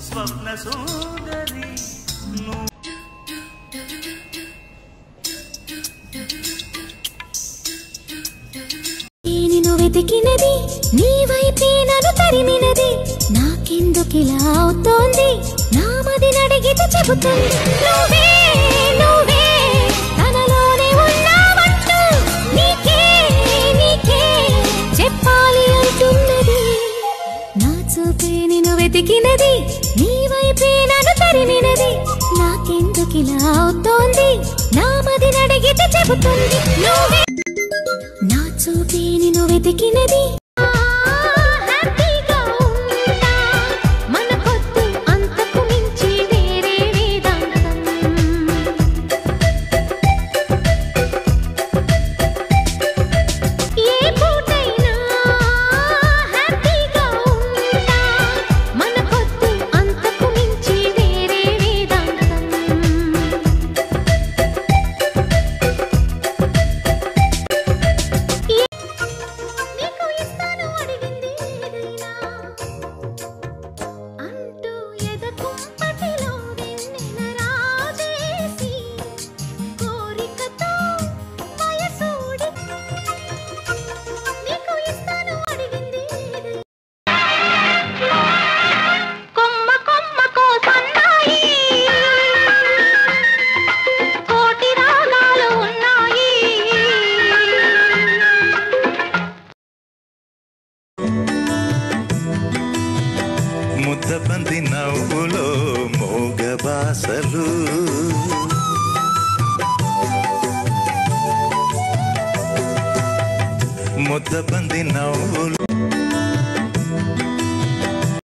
స్వప్న సుందరి నేను వెతికినది నీ వైపే నన్ను తరిమినది నాకెందుకిలా అవుతోంది నా మదిని అడిగితే చెబుతుంది నువ్వే నువ్వే తనలోనే ఉన్నావంటూ నీకే నీకే చెప్పాలి అంటున్నది నా చూపే నిన్ను వెతికినది నీ వైపే నన్ను తరిమినది నాకెందుకిలా అవుతోంది నా మదిని అడిగితే చెబుతుంది నువ్వే నా చూపే నిన్ను వెతికినది హ్యాపీగా ఉంటా మనకొద్దు అంతకు మించి వేరే వేదాంతం ఏ పూటైనా హ్యాపీగా ఉంటా మనకొద్దు అంతకు మించి వేరే వేదాంతం నీకు ఇస్తాను అడిగింది ఏదైనా అంటూ ఎదకుంపటిలో వెన్నెల రాజేసి కోరికతో వయసూడి నీకు ఇస్తాను అడిగింది ఏదైనా కొమ్మ కొమ్మకో సన్నాయి కోటి రాగాలు ఉన్నాయి ముద్దబంది నవ్వులో మోగబాసలు ముద్దబంది నవ్వులు